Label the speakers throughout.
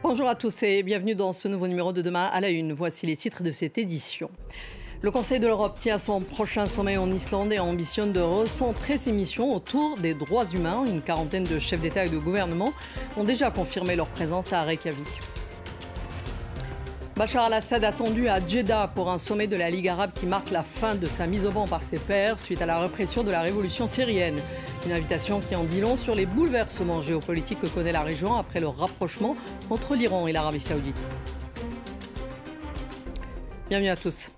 Speaker 1: Bonjour à tous et bienvenue dans ce nouveau numéro de Demain à la Une. Voici les titres de cette édition. Le Conseil de l'Europe tient son prochain sommet en Islande et ambitionne de recentrer ses missions autour des droits humains. Une quarantaine de chefs d'État et de gouvernement ont déjà confirmé leur présence à Reykjavik. Bachar al-Assad attendu à Jeddah pour un sommet de la Ligue arabe qui marque la fin de sa mise au ban par ses pairs suite à la répression de la révolution syrienne. Une invitation qui en dit long sur les bouleversements géopolitiques que connaît la région après le rapprochement entre l'Iran et l'Arabie saoudite. Bienvenue à tous.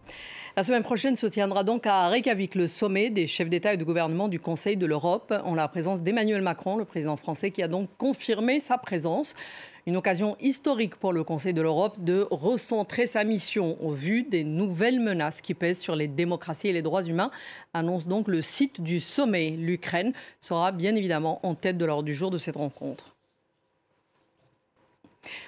Speaker 1: La semaine prochaine se tiendra donc à Reykjavik le sommet des chefs d'État et de gouvernement du Conseil de l'Europe en la présence d'Emmanuel Macron, le président français, qui a donc confirmé sa présence. Une occasion historique pour le Conseil de l'Europe de recentrer sa mission au vu des nouvelles menaces qui pèsent sur les démocraties et les droits humains, annonce donc le site du sommet. L'Ukraine sera bien évidemment en tête de l'ordre du jour de cette rencontre.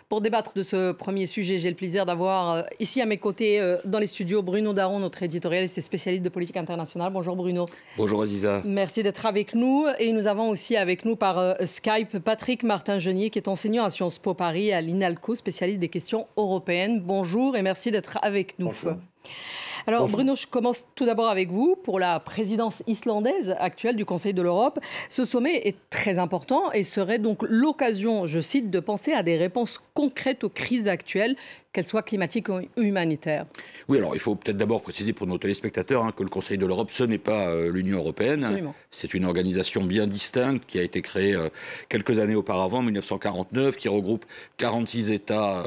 Speaker 1: Pour débattre de ce premier sujet, j'ai le plaisir d'avoir ici à mes côtés dans les studios Bruno Daron, notre éditorialiste et spécialiste de politique internationale. Bonjour Bruno.
Speaker 2: Bonjour Aziza.
Speaker 1: Merci d'être avec nous. Et nous avons aussi avec nous par Skype Patrick Martin-Genier, qui est enseignant à Sciences Po Paris, à l'INALCO, spécialiste des questions européennes. Bonjour et merci d'être avec nous.
Speaker 2: Bonjour.
Speaker 1: Alors Bruno, je commence tout d'abord avec vous. Pour la présidence islandaise actuelle du Conseil de l'Europe, ce sommet est très important et serait donc l'occasion, je cite, de penser à des réponses concrètes aux crises actuelles, qu'elles soient climatiques ou humanitaires.
Speaker 2: Oui, alors il faut peut-être d'abord préciser pour nos téléspectateurs que le Conseil de l'Europe, ce n'est pas l'Union européenne.
Speaker 1: Absolument.
Speaker 2: C'est une organisation bien distincte qui a été créée quelques années auparavant, en 1949, qui regroupe 46 États,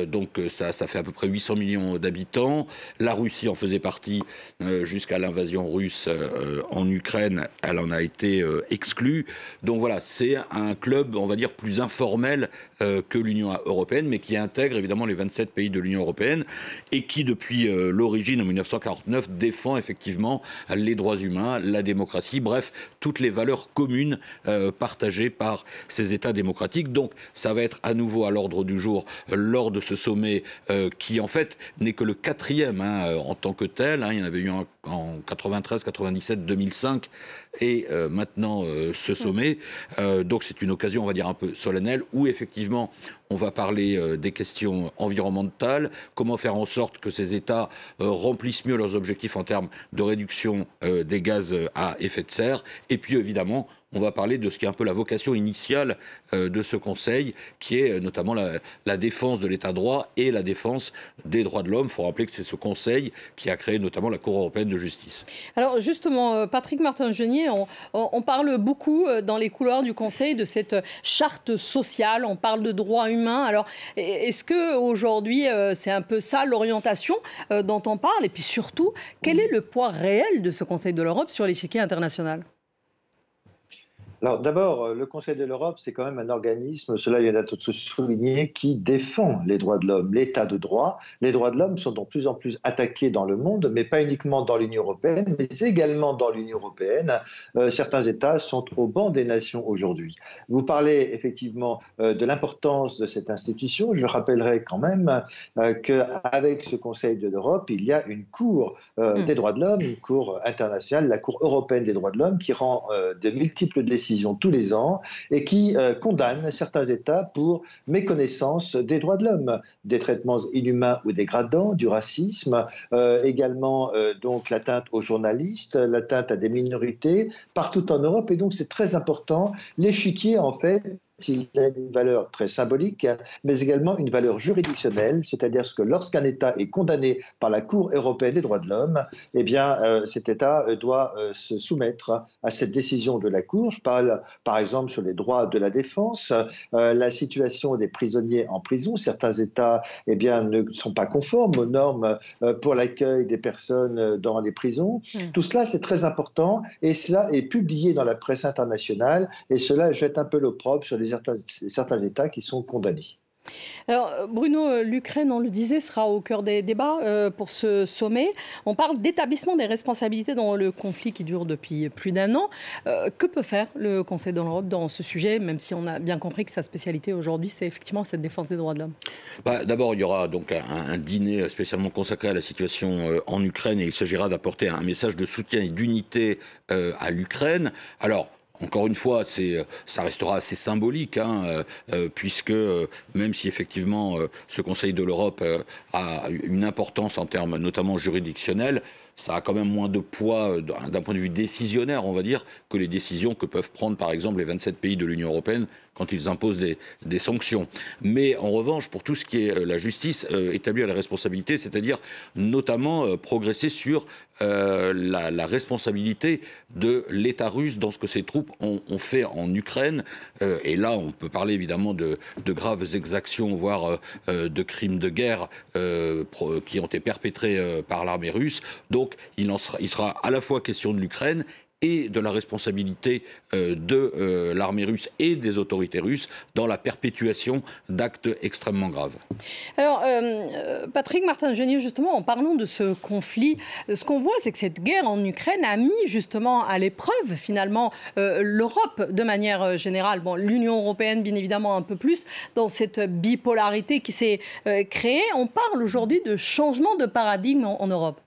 Speaker 2: donc ça fait à peu près 800 millions d'habitants. La Russie en faisait partie jusqu'à l'invasion russe en Ukraine. Elle en a été exclue. Donc voilà, c'est un club, on va dire, plus informel que l'Union européenne, mais qui intègre évidemment les 27 pays de l'Union européenne et qui, depuis l'origine en 1949, défend effectivement les droits humains, la démocratie, bref, toutes les valeurs communes partagées par ces États démocratiques. Donc ça va être à nouveau à l'ordre du jour lors de ce sommet qui en fait n'est que le 4e en tant que tel. Il y en avait eu un en 93, 97, 2005 et maintenant ce sommet. Donc c'est une occasion, on va dire, un peu solennelle où effectivement on va parler des questions environnementales, comment faire en sorte que ces États remplissent mieux leurs objectifs en termes de réduction des gaz à effet de serre. Et puis évidemment, on va parler de ce qui est un peu la vocation initiale de ce Conseil, qui est notamment la défense de l'État de droit et la défense des droits de l'homme. Il faut rappeler que c'est ce Conseil qui a créé notamment la Cour européenne de justice. Alors justement, Patrick Martin-Genier, on parle beaucoup dans les couloirs du Conseil de cette charte sociale, on parle de droits humains. Alors est-ce qu'aujourd'hui, c'est un peu ça l'orientation dont on parle? Et puis surtout, quel est le poids réel de ce Conseil de l'Europe sur l'échiquier international?
Speaker 3: Alors d'abord, le Conseil de l'Europe, c'est quand même un organisme, cela vient d'être souligné, qui défend les droits de l'homme, l'état de droit. Les droits de l'homme sont de plus en plus attaqués dans le monde, mais pas uniquement dans l'Union européenne, mais également dans l'Union européenne. Certains États sont au banc des nations aujourd'hui. Vous parlez effectivement de l'importance de cette institution. Je rappellerai quand même qu'avec ce Conseil de l'Europe, il y a une Cour des droits de l'homme, une Cour internationale, la Cour européenne des droits de l'homme, qui rend de multiples décisions tous les ans et qui condamne certains États pour méconnaissance des droits de l'homme, des traitements inhumains ou dégradants, du racisme, également donc l'atteinte aux journalistes, l'atteinte à des minorités partout en Europe. Et donc c'est très important. L'échiquier, en fait, il a une valeur très symbolique, mais également une valeur juridictionnelle, c'est-à-dire que lorsqu'un État est condamné par la Cour européenne des droits de l'homme, eh bien, cet État doit se soumettre à cette décision de la Cour. Je parle, par exemple, sur les droits de la défense, la situation des prisonniers en prison. Certains États, eh bien, ne sont pas conformes aux normes pour l'accueil des personnes dans les prisons. Tout cela, c'est très important, et cela est publié dans la presse internationale, et cela jette un peu l'opprobre sur certains États qui sont condamnés.
Speaker 1: Alors Bruno, l'Ukraine, on le disait, sera au cœur des débats pour ce sommet. On parle d'établissement des responsabilités dans le conflit qui dure depuis plus d'1 an. Que peut faire le Conseil de l'Europe dans ce sujet, même si on a bien compris que sa spécialité aujourd'hui, c'est effectivement cette défense des droits de l'homme?
Speaker 2: D'abord, il y aura donc un dîner spécialement consacré à la situation en Ukraine et il s'agira d'apporter un message de soutien et d'unité à l'Ukraine. Alors, encore une fois, ça restera assez symbolique, hein, puisque même si effectivement ce Conseil de l'Europe a une importance en termes notamment juridictionnels, ça a quand même moins de poids d'un point de vue décisionnaire, on va dire, que les décisions que peuvent prendre par exemple les 27 pays de l'Union européenne quand ils imposent des sanctions. Mais en revanche, pour tout ce qui est la justice, établir les responsabilités, c'est-à-dire notamment progresser sur la responsabilité de l'État russe dans ce que ses troupes ont fait en Ukraine. Et là, on peut parler évidemment de graves exactions, voire de crimes de guerre qui ont été perpétrés par l'armée russe. Donc, il sera à la fois question de l'Ukraine et de la responsabilité de l'armée russe et des autorités russes dans la perpétuation d'actes extrêmement graves.
Speaker 1: Alors, Patrick Martin-Geniez, justement, en parlant de ce conflit, ce qu'on voit, c'est que cette guerre en Ukraine a mis justement à l'épreuve, finalement, l'Europe de manière générale. Bon, l'Union européenne, bien évidemment, un peu plus, dans cette bipolarité qui s'est créée. On parle aujourd'hui de changement de paradigme en Europe.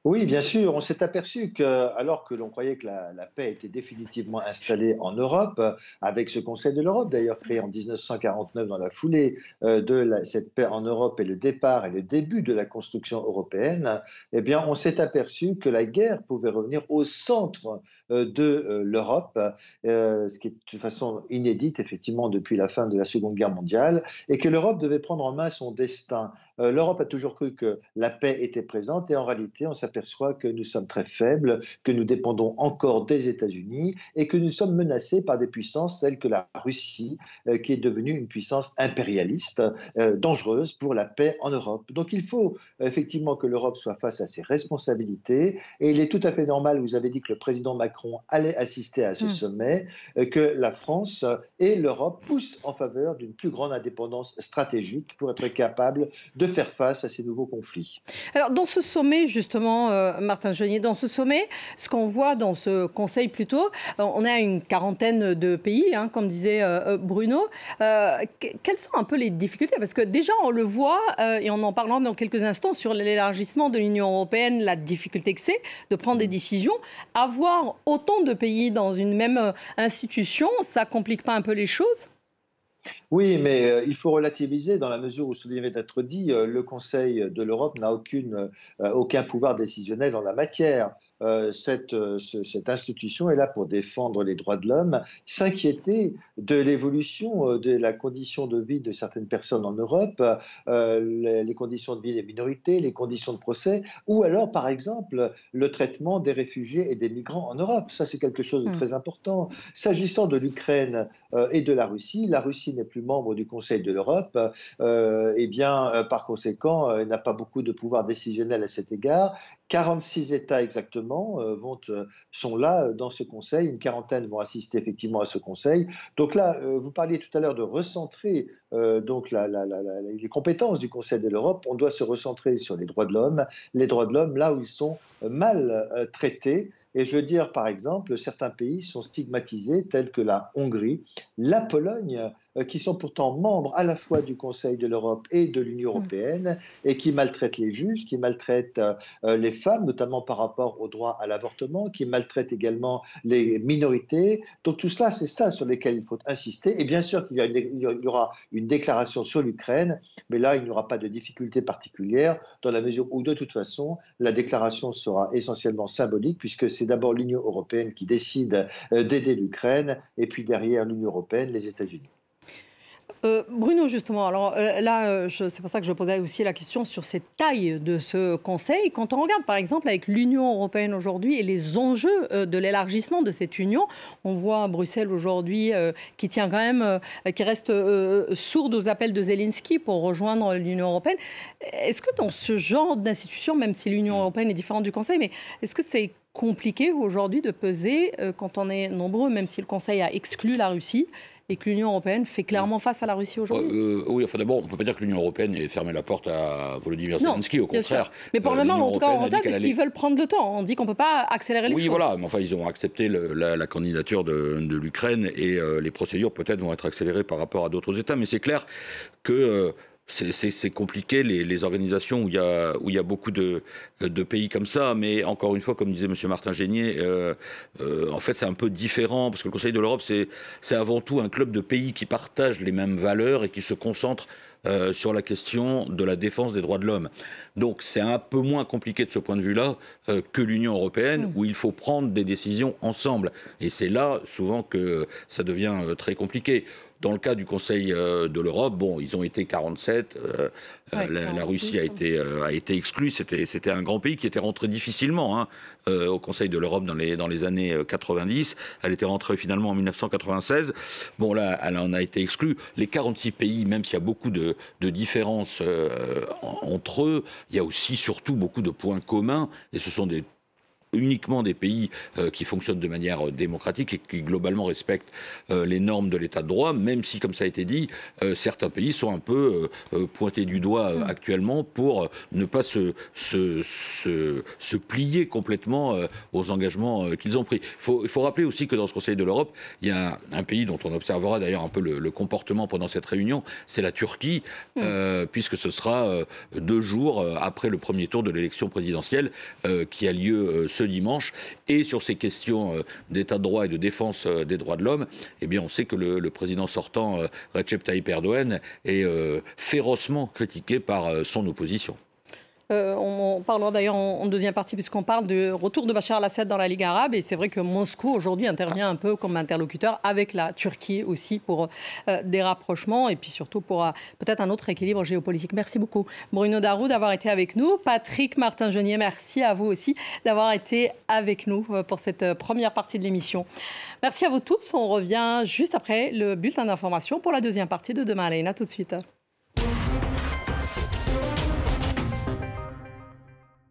Speaker 3: Oui, bien sûr. On s'est aperçu que, alors que l'on croyait que la paix était définitivement installée en Europe, avec ce Conseil de l'Europe, d'ailleurs créé en 1949 dans la foulée cette paix en Europe et le départ et le début de la construction européenne, eh bien, on s'est aperçu que la guerre pouvait revenir au centre de l'Europe, ce qui est de façon inédite, effectivement, depuis la fin de la Seconde Guerre mondiale, et que l'Europe devait prendre en main son destin. L'Europe a toujours cru que la paix était présente et en réalité, on s'aperçoit que nous sommes très faibles, que nous dépendons encore des États-Unis et que nous sommes menacés par des puissances telles que la Russie, qui est devenue une puissance impérialiste, dangereuse pour la paix en Europe. Donc il faut effectivement que l'Europe soit face à ses responsabilités et il est tout à fait normal, vous avez dit que le président Macron allait assister à ce sommet, que la France et l'Europe poussent en faveur d'une plus grande indépendance stratégique pour être capable de faire face à ces nouveaux conflits.
Speaker 1: Alors, dans ce sommet, justement, Martin-Geniez, dans ce sommet, ce qu'on voit dans ce conseil plutôt, on a une quarantaine de pays, hein, comme disait Bruno. Quelles sont un peu les difficultés? Parce que déjà, on le voit, et on en parlera dans quelques instants, sur l'élargissement de l'Union européenne, la difficulté que c'est de prendre des décisions. Avoir autant de pays dans une même institution, ça complique pas un peu les choses?
Speaker 3: Oui, mais il faut relativiser dans la mesure où, ce qui vient d'être dit, le Conseil de l'Europe n'a aucun pouvoir décisionnel en la matière. Cette institution est là pour défendre les droits de l'homme, s'inquiéter de l'évolution de la condition de vie de certaines personnes en Europe, les conditions de vie des minorités, les conditions de procès, ou alors, par exemple, le traitement des réfugiés et des migrants en Europe. Ça, c'est quelque chose de très important. S'agissant de l'Ukraine et de la Russie n'est plus membre du Conseil de l'Europe, et bien, par conséquent, elle n'a pas beaucoup de pouvoir décisionnel à cet égard. 46 États exactement sont là dans ce Conseil, une quarantaine vont assister effectivement à ce Conseil. Donc là, vous parliez tout à l'heure de recentrer donc les compétences du Conseil de l'Europe. On doit se recentrer sur les droits de l'homme là où ils sont mal traités. Et je veux dire, par exemple, certains pays sont stigmatisés, tels que la Hongrie, la Pologne, qui sont pourtant membres à la fois du Conseil de l'Europe et de l'Union européenne, et qui maltraitent les juges, qui maltraitent les femmes, notamment par rapport au droit à l'avortement, qui maltraitent également les minorités. Donc tout cela, c'est ça sur lesquels il faut insister. Et bien sûr qu'il y aura une déclaration sur l'Ukraine, mais là, il n'y aura pas de difficulté particulière, dans la mesure où, de toute façon, la déclaration sera essentiellement symbolique, puisque c'est d'abord l'Union européenne qui décide d'aider l'Ukraine, et puis derrière l'Union européenne, les États-Unis.
Speaker 1: Bruno, justement, alors là, c'est pour ça que je posais aussi la question sur cette taille de ce Conseil. Quand on regarde, par exemple, avec l'Union européenne aujourd'hui et les enjeux de l'élargissement de cette union, on voit Bruxelles aujourd'hui qui tient quand même, qui reste sourde aux appels de Zelensky pour rejoindre l'Union européenne. Est-ce que dans ce genre d'institution, même si l'Union européenne est différente du Conseil, mais est-ce que c'est compliqué aujourd'hui de peser quand on est nombreux, même si le Conseil a exclu la Russie et que l'Union européenne fait clairement face à la Russie aujourd'hui?
Speaker 2: Oui, enfin d'abord, on ne peut pas dire que l'Union européenne ait fermé la porte à Volodymyr Zelensky, au contraire.
Speaker 1: Mais pour le moment, en tout cas, en tête, est-ce qu'ils veulent prendre le temps? On dit qu'on ne peut pas accélérer les choses.
Speaker 2: Oui, voilà, mais enfin, ils ont accepté la candidature de l'Ukraine et les procédures peut-être vont être accélérées par rapport à d'autres États. Mais c'est clair que c'est compliqué, les organisations où il y a beaucoup de pays comme ça, mais encore une fois, comme disait M. Martin Genier, en fait c'est un peu différent, parce que le Conseil de l'Europe, c'est avant tout un club de pays qui partagent les mêmes valeurs et qui se concentrent sur la question de la défense des droits de l'homme. Donc c'est un peu moins compliqué de ce point de vue-là que l'Union européenne, où il faut prendre des décisions ensemble. Et c'est là souvent que ça devient très compliqué. Dans le cas du Conseil de l'Europe, bon, ils ont été 47, la Russie a été exclue, c'était un grand pays qui était rentré difficilement au Conseil de l'Europe dans les années 90, elle était rentrée finalement en 1996, bon là, elle en a été exclue. Les 46 pays, même s'il y a beaucoup de différences entre eux, il y a aussi surtout beaucoup de points communs, et ce sont uniquement des pays qui fonctionnent de manière démocratique et qui globalement respectent les normes de l'état de droit, même si, comme ça a été dit, certains pays sont un peu pointés du doigt actuellement pour ne pas se plier complètement aux engagements qu'ils ont pris. Il faut rappeler aussi que dans ce Conseil de l'Europe, il y a un pays dont on observera d'ailleurs un peu le comportement pendant cette réunion, c'est la Turquie, puisque ce sera 2 jours après le premier tour de l'élection présidentielle qui a lieu ce dimanche. Et sur ces questions d'état de droit et de défense des droits de l'homme, eh bien, on sait que le président sortant, Recep Tayyip Erdogan, est férocement critiqué par son opposition.
Speaker 1: On parlera d'ailleurs en deuxième partie, puisqu'on parle du retour de Bachar al-Assad dans la Ligue arabe. Et c'est vrai que Moscou, aujourd'hui, intervient un peu comme interlocuteur avec la Turquie aussi pour des rapprochements et puis surtout pour peut-être un autre équilibre géopolitique. Merci beaucoup, Bruno Darroux, d'avoir été avec nous. Patrick Martin-Genier, merci à vous aussi d'avoir été avec nous pour cette première partie de l'émission. Merci à vous tous. On revient juste après le bulletin d'information pour la deuxième partie de Demain Alain. À tout de suite.